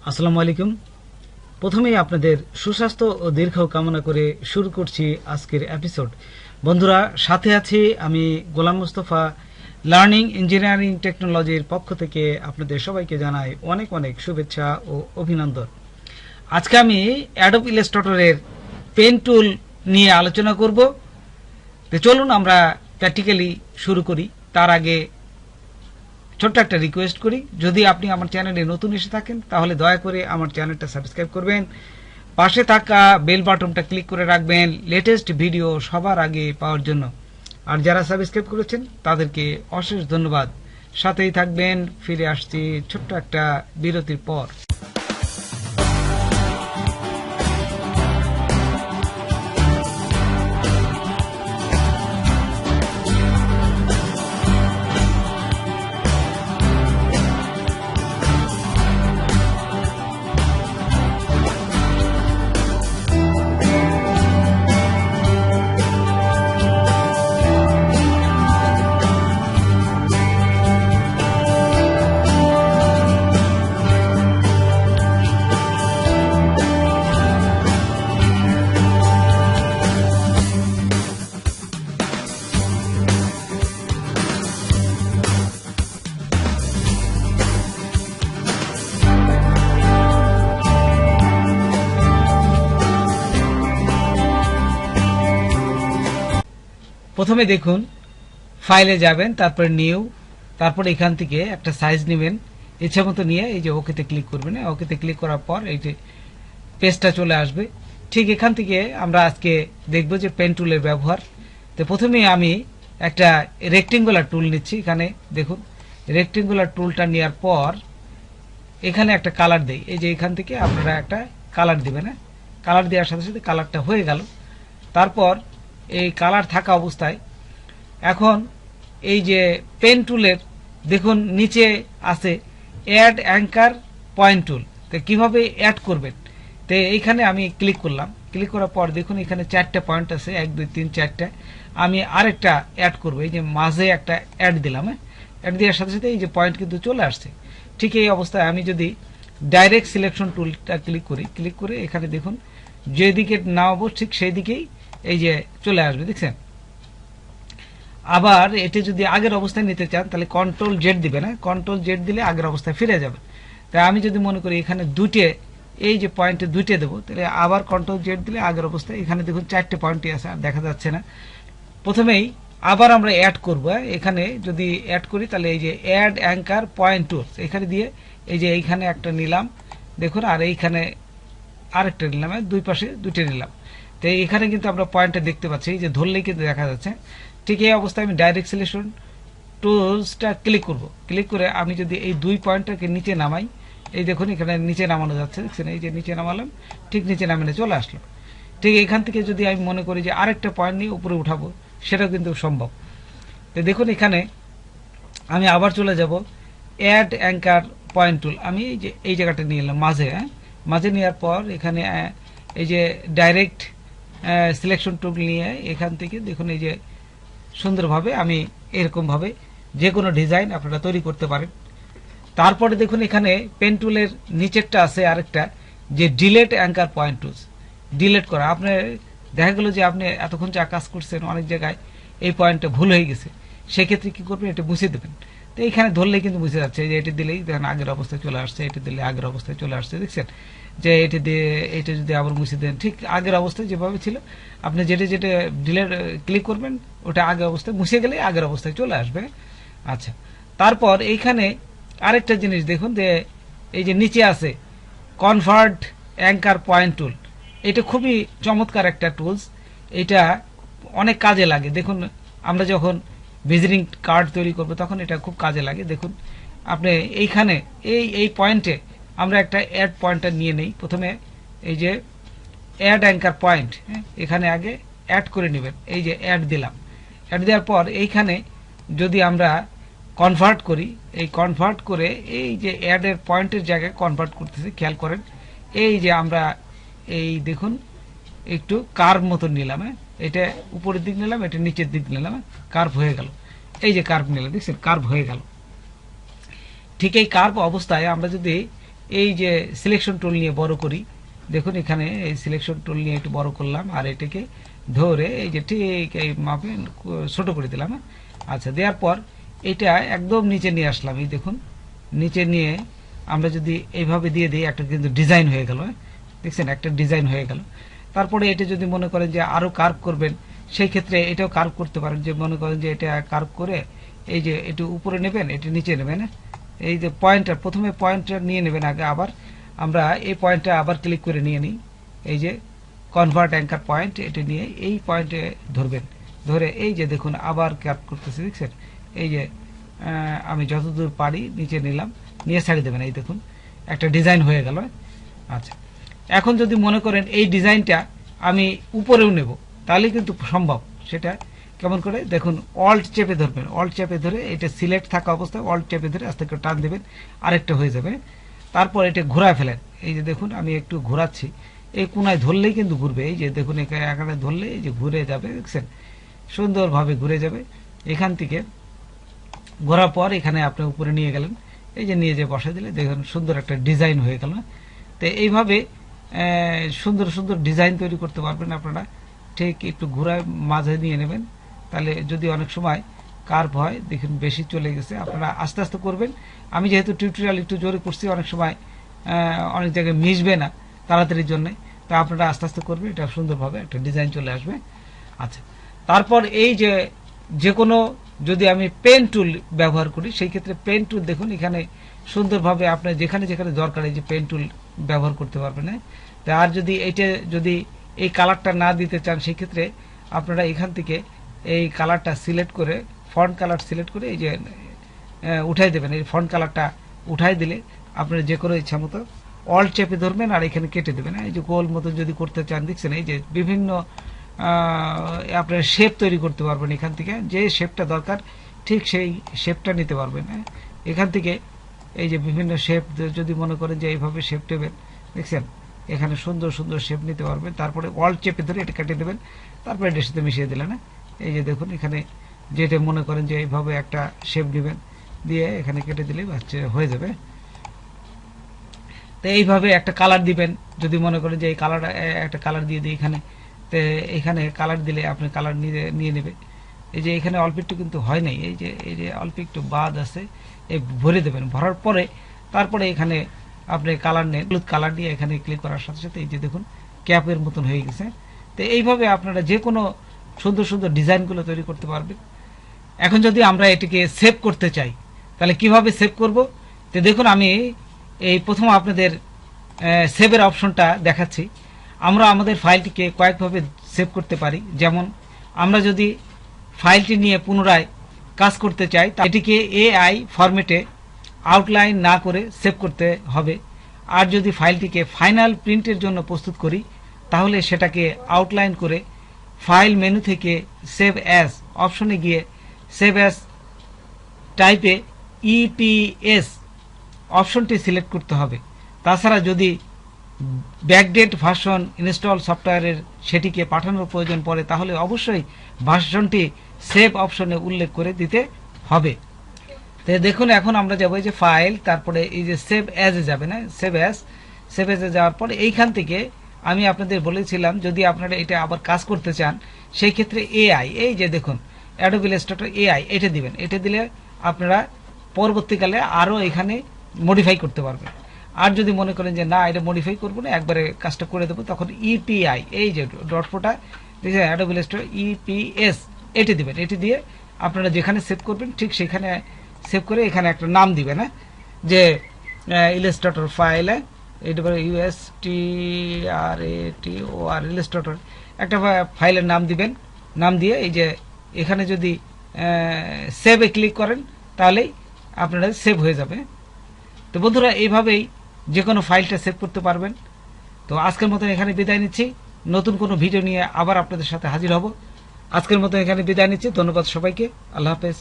আসসালামু আলাইকুম। প্রথমেই আপনাদের সুস্বাস্থ্য ও দীর্ঘ কামনা করে শুরু করছি আজকের এপিসোড। বন্ধুরা, সাথে আছি আমি গোলাম মুস্তফা। লার্নিং ইঞ্জিনিয়ারিং টেকনোলজির পক্ষ থেকে আপনাদের সবাইকে জানাই অনেক অনেক শুভেচ্ছা ও অভিনন্দন। আজকে আমি অ্যাডোব ইলাস্ট্রেটরের পেন টুল নিয়ে আলোচনা করব। তো চলুন আমরা প্র্যাকটিক্যালি শুরু করি। তার আগে ছোট্ট একটা রিকোয়েস্ট করি, যদি আপনি আমার চ্যানেলে নতুন এসে থাকেন তাহলে দয়া করে আমার চ্যানেলটা সাবস্ক্রাইব করবেন, পাশে থাকা বেল বাটনটা ক্লিক করে রাখবেন লেটেস্ট ভিডিও সবার আগে পাওয়ার জন্য। আর যারা সাবস্ক্রাইব করেছেন তাদেরকে অশেষ ধন্যবাদ। সাথেই থাকবেন। ফিরে আসছি ছোট্ট একটা বিরতির পর। প্রথমে দেখুন, ফাইলে যাবেন, তারপর নিউ, তারপর এখান থেকে একটা সাইজ নেবেন ইচ্ছা মতো নিয়ে এই যে ওকেতে ক্লিক করবেন। ওকেতে ক্লিক করার পর এই যে পেজটা চলে আসবে। ঠিক এখান থেকে আমরা আজকে দেখব যে পেন টুলের ব্যবহার। তো প্রথমে আমি একটা রেক্টেঙ্গুলার টুল নিচ্ছি। এখানে দেখুন, রেক্টেঙ্গুলার টুলটা নেওয়ার পর এখানে একটা কালার দেই। এই যে এখান থেকে আপনারা একটা কালার দিবেন। কালার দেওয়ার সাথে সাথে কালারটা হয়ে গেল। তারপর এই কালার থাকা অবস্থায় এখন এই যে পেন টুলের দেখুন নিচে আছে অ্যাড অ্যাঙ্কার পয়েন্ট টুল। তো কিভাবে অ্যাড করবেন, তো এইখানে আমি ক্লিক করলাম। ক্লিক করার পর দেখুন এখানে 4টা পয়েন্ট আছে, 1 2 3 4টা। আমি আরেকটা অ্যাড করব। এই যে মাঝে একটা অ্যাড দিলাম। অ্যাড দেওয়ার সাথে সাথে এই যে পয়েন্ট কিন্তু চলে আসছে। ঠিক এই অবস্থায় আমি যদি ডাইরেক্ট সিলেকশন টুলটা ক্লিক করি, ক্লিক করে এখানে দেখুন যেদিকে নামাবো ঠিক সেই দিকেই এই যে চলে আসবে, দেখছেন। আবার এটি যদি আগের অবস্থায় নিতে চান তাহলে কন্ট্রোল জেড দিবেন। কন্ট্রোল জেড দিলে আগের অবস্থায় ফিরে যাবে। তাই আমি যদি মনে করি এখানে দুইটে, এই যে পয়েন্টে দুইটে দেবো, তাহলে আবার কন্ট্রোল জেড দিলে আগের অবস্থায়। এখানে দেখুন 4টে পয়েন্টই আছে, আর দেখা যাচ্ছে না। প্রথমেই আবার আমরা অ্যাড করব। এখানে যদি অ্যাড করি তাহলে এই যে অ্যাড অ্যাঙ্কার পয়েন্ট টুলস এখানে দিয়ে এই যে এইখানে একটা নিলাম দেখুন, আর এইখানে আরেকটা নিলাম, দুই পাশে দুইটা নিলাম। তো এখানে কিন্তু আমরা পয়েন্টটা দেখতে পাচ্ছি, যে ধরলেই কিন্তু দেখা যাচ্ছে। ঠিক এই অবস্থায় আমি ডাইরেক্ট সিলেকশন টুলসটা ক্লিক করব। ক্লিক করে আমি যদি এই দুই পয়েন্টটাকে নিচে নামাই, এই দেখুন এখানে নিচে নামানো যাচ্ছে, দেখছেন। এই যে নিচে নামালাম, ঠিক নিচে নামিয়ে চলে আসলো। ঠিক এখান থেকে যদি আমি মনে করি যে আরেকটা পয়েন্ট নিয়ে উপরে উঠাবো, সেটাও কিন্তু সম্ভব। তো দেখুন এখানে আমি আবার চলে যাব অ্যাড অ্যাঙ্কার পয়েন্ট টুল। আমি এই যে এই জায়গাটা নিয়ে এলাম মাঝে। মাঝে নেওয়ার পর এখানে এই যে ডাইরেক্ট সিলেকশন টুল নিয়ে এখান থেকে দেখুন এই যে সুন্দরভাবে আমি এরকমভাবে যে কোনো ডিজাইন আপনারা তৈরি করতে পারেন। তারপরে দেখুন এখানে পেন টুলের নিচেরটা আছে আরেকটা, যে delete anchor point tools. Delete করা, আপনার দেখা গেল যে আপনি এতক্ষণ যা কাজ করছেন অনেক জায়গায় এই পয়েন্টটা ভুল হয়ে গেছে, সেক্ষেত্রে কি করবেন, এটা মুছে দেবেন। তো এইখানে ধরলেই কিন্তু মুছে যাচ্ছে। যে এটি দিলেই দেখেন আগের অবস্থায় চলে আসছে, এটি দিলে আগের অবস্থায় চলে আসছে, দেখছেন। যে এটি দিয়ে এটা যদি আবার মুছে দেন, ঠিক আগের অবস্থায় যেভাবে ছিল, আপনি যেটা যেটা ডিলেট ক্লিক করবেন ওটা আগের অবস্থায় মুছে গেলে আগের অবস্থায় চলে আসবে। আচ্ছা, তারপর এইখানে আরেকটা জিনিস দেখুন, যে এই যে নিচে আছে কনভার্ট অ্যাঙ্কার পয়েন্ট টুল। এটা খুবই চমৎকার একটা টুলস, এটা অনেক কাজে লাগে। দেখুন আমরা যখন ভিজিটিং কার্ড তৈরি করব তখন এটা খুব কাজে লাগে। দেখুন আপনি এইখানে এই পয়েন্টে আমরা একটা অ্যাড পয়েন্টটা নিয়ে নেই। প্রথমে এই যে অ্যাড অ্যাঙ্কার পয়েন্ট, এখানে আগে অ্যাড করে নেবেন। এই যে অ্যাড দিলাম, অ্যাড দেওয়ার পর এইখানে যদি আমরা কনভার্ট করি, এই কনভার্ট করে এই যে অ্যাডের পয়েন্টের জায়গায় কনভার্ট করতেছি, খেয়াল করেন। এই যে আমরা এই দেখুন একটু কার্ভ মতো নিলাম, এটা উপরের দিক নিলাম, এটা নিচের দিক নিলাম, কার্ভ হয়ে গেল। এই যে কার্ভ নিলাম, দেখছেন কার্ভ হয়ে গেল। ঠিক এই কার্ভ অবস্থায় আমরা যদি এই যে সিলেকশন টুল নিয়ে বড় করি, দেখুন এখানে এই সিলেকশন টুল নিয়ে একটু বড় করলাম আর এটাকে ধরে এই যে ঠিক এই মাপে ছোট করে দিলাম। আচ্ছা, দেওয়ার পর এটা একদম নিচে নিয়ে আসলাম, এই দেখুন নিচে নিয়ে আমরা যদি এইভাবে দিয়ে দিই একটা কিন্তু ডিজাইন হয়ে গেল, দেখছেন একটা ডিজাইন হয়ে গেল। তারপরে এটা যদি মনে করেন যে আরো কার্ভ করবেন, সেই ক্ষেত্রে এটাও কার্ভ করতে পারেন, যে মনে করেন যে এটা কার্ভ করে এই যে একটু উপরে নেবেন, এটা নিচে নেবেন, এই যে পয়েন্টার প্রথমে পয়েন্টার নিয়ে নেবেন আগে, আবার আমরা এই পয়েন্টটা আবার ক্লিক করে নিয়ে নিই, এই যে কনভার্ট অ্যাঙ্কার পয়েন্ট, এটা নিয়ে এই পয়েন্টে ধরবেন, ধরে এই যে দেখুন আবার কার্ভ করতেছে, দেখছেন এই যে আমি যতদূর পারি নিচে নিলাম, নিয়ে ছাড়িয়ে দেবেন, এই দেখুন একটা ডিজাইন হয়ে গেল। আচ্ছা, এখন যদি মনে করেন এই ডিজাইনটা আমি উপরেও নেব, তাহলে কিন্তু সম্ভব। সেটা কেমন করে দেখুন, অল্ট চেপে ধরবেন, অল্ট চেপে ধরে এটা সিলেক্ট থাকা অবস্থায় অল্ট চেপে ধরে আস্তে করে টান দেবেন, আরেকটা হয়ে যাবে। তারপর এটা ঘোরায় ফেলেন, এই যে দেখুন আমি একটু ঘোরাচ্ছি, এই কোনায় ধরলেই কিন্তু ঘুরবে, এই যে দেখুন এখানে ধরলে এই যে ঘুরে যাবে, দেখছেন সুন্দরভাবে ঘুরে যাবে। এখান থেকে ঘোরার পর এখানে আপনি উপরে নিয়ে গেলেন, এই যে নিয়ে যে বসাই দিলে দেখুন সুন্দর একটা ডিজাইন হয়ে গেল। তো এইভাবে সুন্দর সুন্দর ডিজাইন তৈরি করতে পারবেন আপনারা। ঠিক একটু ঘোরায় মাঝে নিয়ে নেবেন, তাহলে যদি অনেক সময় কার্ভ হয়, দেখুন বেশি চলে গেছে, আপনারা আস্তে আস্তে করবেন। আমি যেহেতু টিউটোরিয়াল একটু জোরে করছি, অনেক সময় অনেক জায়গায় মিশবে না তাড়াতাড়ির জন্য, তা আপনারা আস্তে আস্তে করবেন, এটা সুন্দরভাবে একটা ডিজাইন চলে আসবে। আচ্ছা, তারপর এই যে কোনো যদি আমি পেন টুল ব্যবহার করি, সেই ক্ষেত্রে পেন টুল দেখুন এখানে সুন্দরভাবে আপনার যেখানে যেখানে দরকার এই যে পেন টুল ব্যবহার করতে পারবেন। আর যদি এইটা যদি এই কালারটা না দিতে চান, সেই ক্ষেত্রে আপনারা এখান থেকে এই কালারটা সিলেক্ট করে ফন্ট কালার সিলেক্ট করে এই যে উঠাই দেবেন, এই ফন্ট কালারটা উঠাই দিলে আপনারা যে কোনো ইচ্ছা মতো অল্ট চেপে ধরবেন আর এখানে কেটে দেবেন। এই যে গোল মতো যদি করতে চান, দেখছেন এই যে বিভিন্ন আপনার শেপ তৈরি করতে পারবেন, এখান থেকে যে শেপটা দরকার ঠিক সেই শেপটা নিতে পারবেন। এখান থেকে এই যে বিভিন্ন শেপ যদি মনে করেন যে এইভাবে শেপ নেবেন, দেখছেন এখানে সুন্দর সুন্দর শেপ নিতে পারবেন। তারপরে অল্ট চেপে ধরে এটা কেটে দেবেন, তারপরে এটার সাথে মিশিয়ে দিলেন। এই যে দেখুন এখানে যেটা মনে করেন যে এইভাবে একটা শেপ নেবেন, দিয়ে এখানে কেটে দিলেই হয়ে যাবে। তো এইভাবে একটা কালার দিবেন, যদি মনে করেন যে এই কালার একটা কালার দিয়ে দিই এখানে, তো এখানে কালার দিলে আপনি কালার নিয়ে নেবে। এই যে এখানে অল্প একটু কিন্তু হয় নাই, এই যে অল্প একটু বাদ আছে, এই ভরে দেবেন। ভরার পরে তারপরে এখানে আপনি কালার নেন, হলুদ কালার দিয়ে এখানে ক্লিক করার সাথে সাথে এই যে দেখুন ক্যাপের মতন হয়ে গেছে। তো এইভাবে আপনারা যে কোনো সুন্দর সুন্দর ডিজাইনগুলো তৈরি করতে পারবেন। এখন যদি আমরা এটিকে সেভ করতে চাই, তাহলে কিভাবে সেভ করব? তো দেখুন আমি এই প্রথম আপনাদের সেভের অপশনটা দেখাচ্ছি। আমরা আমাদের ফাইলটিকে কয়েকভাবে সেভ করতে পারি। যেমন আমরা যদি ফাইলটি নিয়ে পুনরায় কাজ করতে চাই, এটিকে এআই ফরম্যাটে আউটলাইন না করে সেভ করতে হবে। আর যদি ফাইলটিকে ফাইনাল প্রিন্টের জন্য প্রস্তুত করি, তাহলে সেটাকে আউটলাইন করে ফাইল মেনু থেকে সেভ অ্যাজ অপশনে গিয়ে সেভ অ্যাজ টাইপে ইপিএস অপশনটি সিলেক্ট করতে হবে। তাছাড়া যদি ব্যাকডেট ভার্সন ইনস্টল সফটওয়্যারের সেটিকে পাঠানোর প্রয়োজন পড়ে, তাহলে অবশ্যই ভার্সনটি সেভ অপশনে উল্লেখ করে দিতে হবে। তো দেখুন এখন আমরা যাবো এই যে ফাইল, তারপরে এই যে সেভ অ্যাজ এ যাবে না, সেভ অ্যাজে যাওয়ার পরে এইখান থেকে আমি আপনাদের বলেছিলাম যদি আপনারা এটা আবার কাজ করতে চান, সেই ক্ষেত্রে এআই, এই যে দেখুন অ্যাডোবি ইলাস্ট্রেটর এআই, এটা দিবেন। এটা দিলে আপনারা পরবর্তীকালে আরও এখানে মডিফাই করতে পারবেন। আর যদি মনে করেন যে না এটা মডিফাই করবো না, একবারে কাজটা করে দেবো, তখন ইপিআই, এই যে ডট ফোটা অ্যাডোবি ইলাস্ট্রেটর ইপিএস, এটি দিবেন। এটি দিয়ে আপনারা যেখানে সেভ করবেন ঠিক সেখানে সেভ করে এখানে একটা নাম দিবেন, যে ইলাস্ট্রেটর ফাইল, এটা USTRATOR ইলাস্ট্রেটর একটা ফাইলের নাম দিবেন। নাম দিয়ে এই যে এখানে যদি সেভে ক্লিক করেন, তাহলেই আপনারা সেভ হয়ে যাবে। তো বন্ধুরা এইভাবেই যে কোনো ফাইলটা সেভ করতে পারবেন। তো আজকের মতন এখানে বিদায় নিচ্ছি, নতুন কোনো ভিডিও নিয়ে আবার আপনাদের সাথে হাজির হব। আজকের মতো এখানে বিদায় নিচ্ছি, ধন্যবাদ সবাইকে, আল্লাহ হাফেজ।